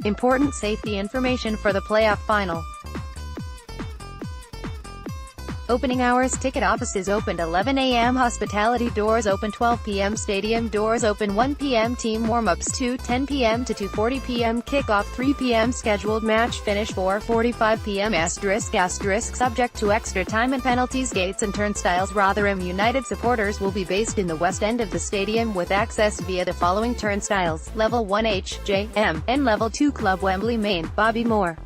Important safety information for the playoff final. Opening hours: ticket offices opened 11 a.m. Hospitality doors open 12 p.m. Stadium doors open 1 p.m. Team warm-ups 2:10 p.m. to 2:40 p.m. Kickoff 3 p.m. Scheduled match finish 4:45 p.m. *** subject to extra time and penalties. Gates and turnstiles. Rotherham United supporters will be based in the west end of the stadium with access via the following turnstiles: Level 1 H, J, M, and Level 2 Club Wembley Main, Bobby Moore.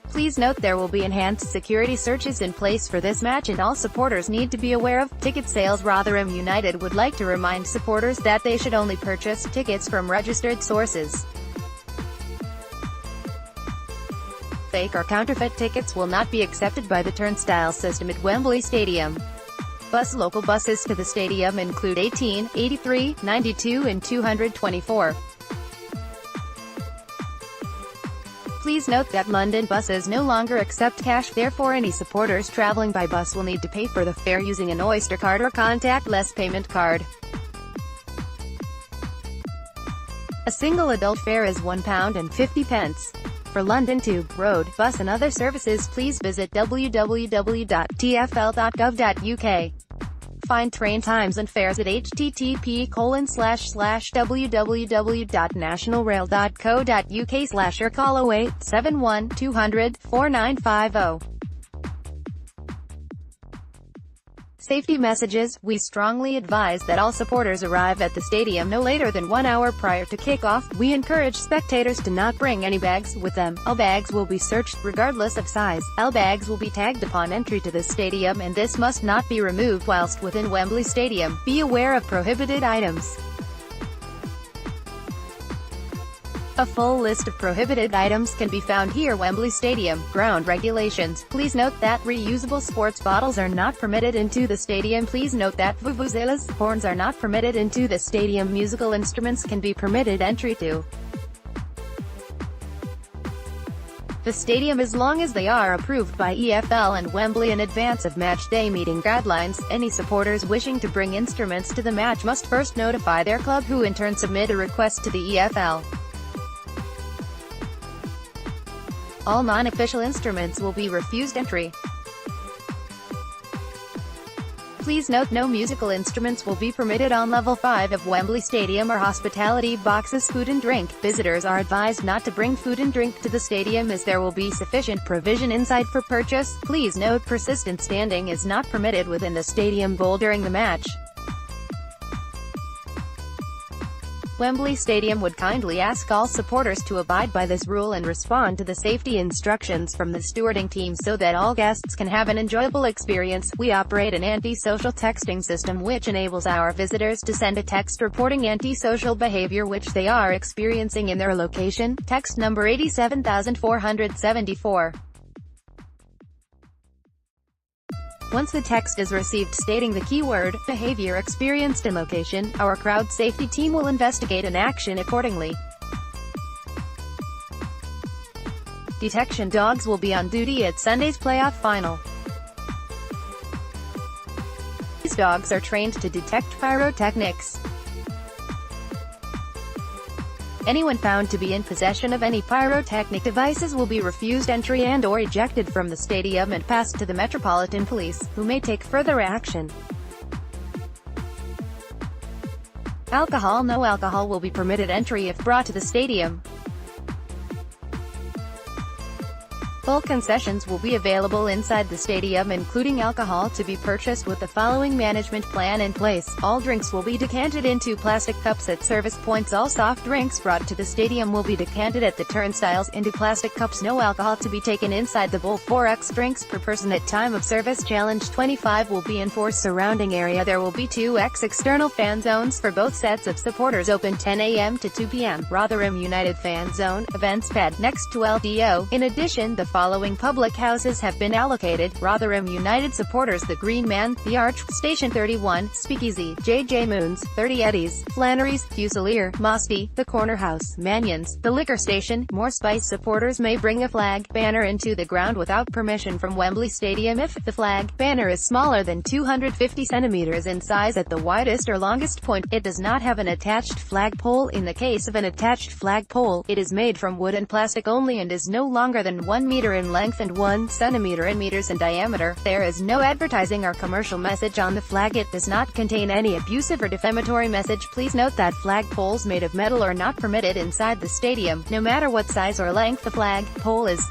Please note there will be enhanced security searches in place for this match and all supporters need to be aware of ticket sales. Rotherham United would like to remind supporters that they should only purchase tickets from registered sources. Fake or counterfeit tickets will not be accepted by the turnstile system at Wembley Stadium. Local buses to the stadium include 18, 83, 92 and 224. Please note that London buses no longer accept cash, therefore any supporters travelling by bus will need to pay for the fare using an Oyster card or contactless payment card. A single adult fare is £1.50. For London Tube, Road, Bus and other services, please visit www.tfl.gov.uk. Find train times and fares at http://www.nationalrail.co.uk/ or call 0871 200 4950. Safety messages: we strongly advise that all supporters arrive at the stadium no later than 1 hour prior to kickoff. We encourage spectators to not bring any bags with them. All bags will be searched, regardless of size. All bags will be tagged upon entry to the stadium and this must not be removed whilst within Wembley Stadium. Be aware of prohibited items. A full list of prohibited items can be found here. Wembley Stadium ground regulations. Please note that reusable sports bottles are not permitted into the stadium. Please note that vuvuzelas, horns are not permitted into the stadium. Musical instruments can be permitted entry to the stadium as long as they are approved by EFL and Wembley in advance of match day. Meeting guidelines: any supporters wishing to bring instruments to the match must first notify their club, who in turn submit a request to the EFL. All non-official instruments will be refused entry. Please note no musical instruments will be permitted on Level 5 of Wembley Stadium or hospitality boxes. Food and drink. Visitors are advised not to bring food and drink to the stadium as there will be sufficient provision inside for purchase. Please note persistent standing is not permitted within the stadium bowl during the match. Wembley Stadium would kindly ask all supporters to abide by this rule and respond to the safety instructions from the stewarding team so that all guests can have an enjoyable experience. We operate an anti-social texting system which enables our visitors to send a text reporting anti-social behavior which they are experiencing in their location. Text number 87474. Once the text is received stating the keyword behavior experienced in location, our crowd safety team will investigate and action accordingly. Detection dogs will be on duty at Sunday's playoff final. These dogs are trained to detect pyrotechnics. Anyone found to be in possession of any pyrotechnic devices will be refused entry and or ejected from the stadium and passed to the Metropolitan Police, who may take further action. Alcohol. No alcohol will be permitted entry if brought to the stadium. Full concessions will be available inside the stadium, including alcohol to be purchased with the following management plan in place. All drinks will be decanted into plastic cups at service points. All soft drinks brought to the stadium will be decanted at the turnstiles into plastic cups. No alcohol to be taken inside the bowl. 4x drinks per person at time of service. Challenge 25 will be enforced. Surrounding area. There will be 2x external fan zones for both sets of supporters, open 10 a.m. to 2 p.m. Rotherham United fan zone, events pad, next to LDO. In addition, the following public houses have been allocated: Rotherham United supporters, the Green Man, the Arch, Station 31, Speakeasy, JJ Moons, 30 Eddies, Flannery's, Fusilier, Mosty, the Corner House, Manions, the Liquor Station. More Spice supporters may bring a flag banner into the ground without permission from Wembley Stadium if the flag banner is smaller than 250 centimeters in size at the widest or longest point. It does not have an attached flagpole. In the case of an attached flagpole, it is made from wood and plastic only and is no longer than 1 meter in length and 1 centimeter in meters in diameter. There is no advertising or commercial message on the flag. It does not contain any abusive or defamatory message. Please note that flagpoles made of metal are not permitted inside the stadium, no matter what size or length the flag pole is.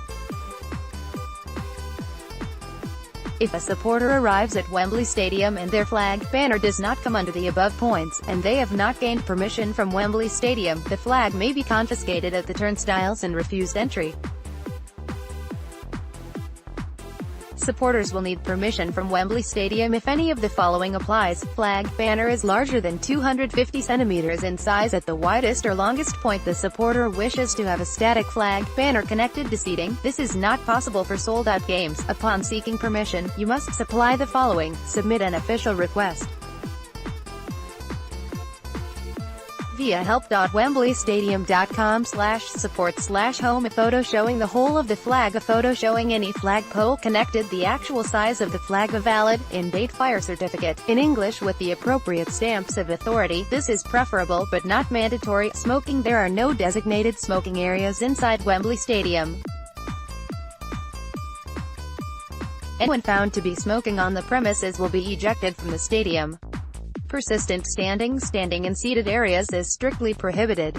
If a supporter arrives at Wembley Stadium and their flag banner does not come under the above points, and they have not gained permission from Wembley Stadium, the flag may be confiscated at the turnstiles and refused entry. Supporters will need permission from Wembley Stadium if any of the following applies: flag banner is larger than 250 centimeters in size at the widest or longest point. The supporter wishes to have a static flag banner connected to seating. This is not possible for sold-out games. Upon seeking permission, you must supply the following: submit an official request via help.wembleystadium.com/support/home, a photo showing the whole of the flag, a photo showing any flagpole connected, the actual size of the flag, a valid, in-date fire certificate, in English with the appropriate stamps of authority. This is preferable, but not mandatory. Smoking: there are no designated smoking areas inside Wembley Stadium. Anyone found to be smoking on the premises will be ejected from the stadium. Persistent standing in seated areas is strictly prohibited.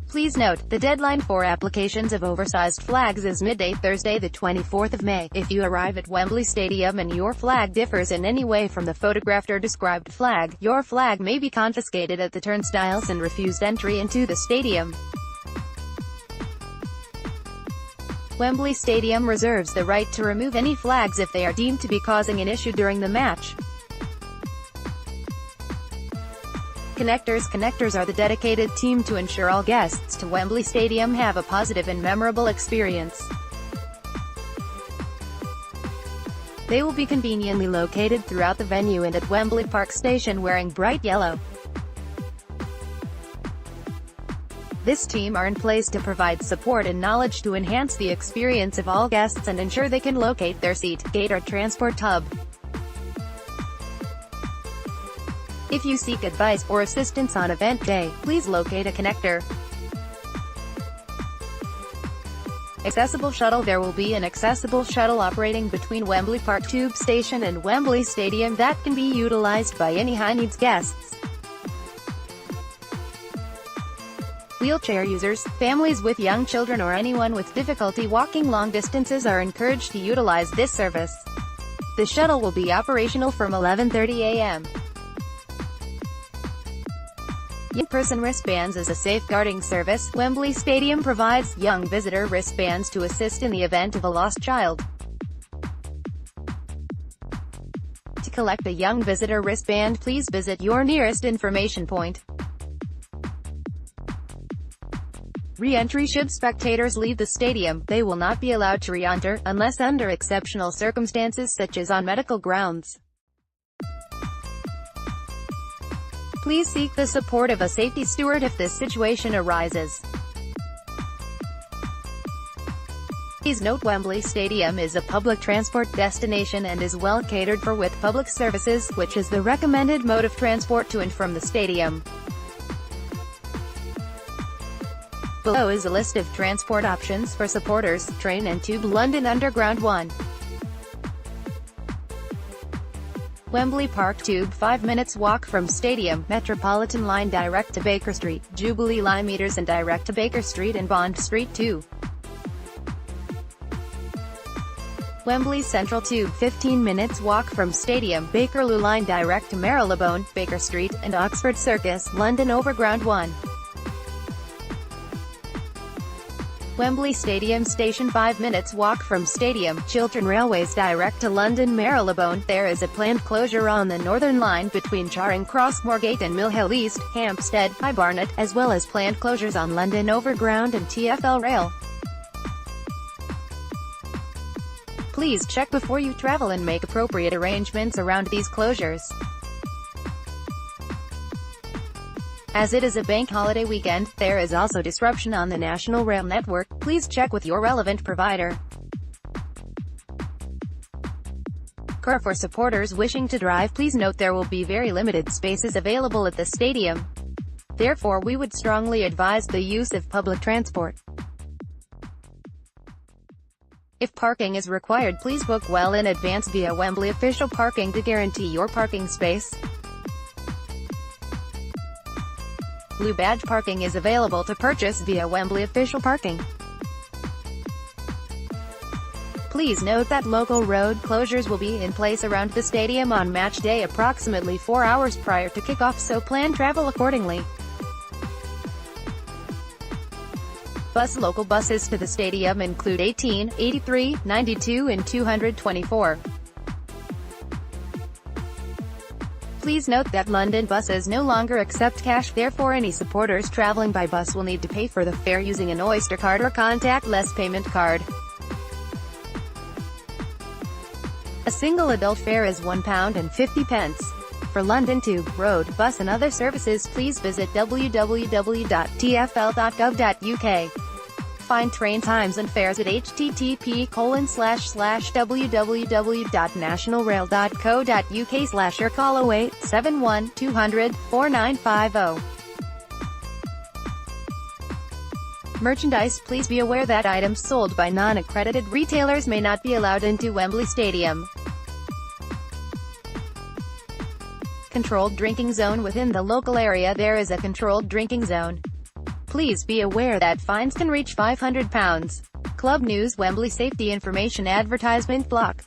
Please note, the deadline for applications of oversized flags is midday Thursday the 24th of May. If you arrive at Wembley Stadium and your flag differs in any way from the photographed or described flag, your flag may be confiscated at the turnstiles and refused entry into the stadium. Wembley Stadium reserves the right to remove any flags if they are deemed to be causing an issue during the match. Connectors are the dedicated team to ensure all guests to Wembley Stadium have a positive and memorable experience. They will be conveniently located throughout the venue and at Wembley Park Station wearing bright yellow. This team are in place to provide support and knowledge to enhance the experience of all guests and ensure they can locate their seat, gate or transport hub. If you seek advice or assistance on event day, please locate a connector. Accessible shuttle: there will be an accessible shuttle operating between Wembley Park Tube Station and Wembley Stadium that can be utilized by any high-needs guests. Wheelchair users, families with young children or anyone with difficulty walking long distances are encouraged to utilize this service. The shuttle will be operational from 11:30 a.m. Young person wristbands is a safeguarding service. Wembley Stadium provides young visitor wristbands to assist in the event of a lost child. To collect a young visitor wristband, please visit your nearest information point. Re-entry: should spectators leave the stadium, they will not be allowed to re-enter, unless under exceptional circumstances such as on medical grounds. Please seek the support of a safety steward if this situation arises. Please note, Wembley Stadium is a public transport destination and is well catered for with public services, which is the recommended mode of transport to and from the stadium. Below is a list of transport options for supporters: train and tube, London Underground 1. Wembley Park Tube, 5 minutes walk from stadium, Metropolitan Line direct to Baker Street, Jubilee Line meters and direct to Baker Street and Bond Street 2. Wembley Central Tube, 15 minutes walk from stadium, Bakerloo Line direct to Marylebone, Baker Street, and Oxford Circus, London Overground 1. Wembley Stadium Station 5 minutes walk from Stadium. Chiltern Railways direct to London Marylebone. There is a planned closure on the Northern Line between Charing Cross Moorgate and Mill Hill East, Hampstead, High Barnet, as well as planned closures on London Overground and TfL Rail. Please check before you travel and make appropriate arrangements around these closures. As it is a bank holiday weekend, there is also disruption on the National Rail network. Please check with your relevant provider. For supporters wishing to drive, please note there will be very limited spaces available at the stadium. Therefore, we would strongly advise the use of public transport. If parking is required, please book well in advance via Wembley Official Parking to guarantee your parking space. Blue Badge parking is available to purchase via Wembley Official Parking. Please note that local road closures will be in place around the stadium on match day approximately 4 hours prior to kickoff, so plan travel accordingly. Local buses to the stadium include 18, 83, 92 and 224. Please note that London buses no longer accept cash, therefore any supporters travelling by bus will need to pay for the fare using an Oyster card or contactless payment card. A single adult fare is £1.50. For London Tube, Road, Bus and other services, please visit www.tfl.gov.uk. Find train times and fares at http://www.nationalrail.co.uk/ or call 0871 200 4950. Merchandise. Please be aware that items sold by non-accredited retailers may not be allowed into Wembley Stadium. Controlled drinking zone. Within the local area there is a controlled drinking zone. Please be aware that fines can reach £500. Club News. Wembley Safety Information Advertisement Block.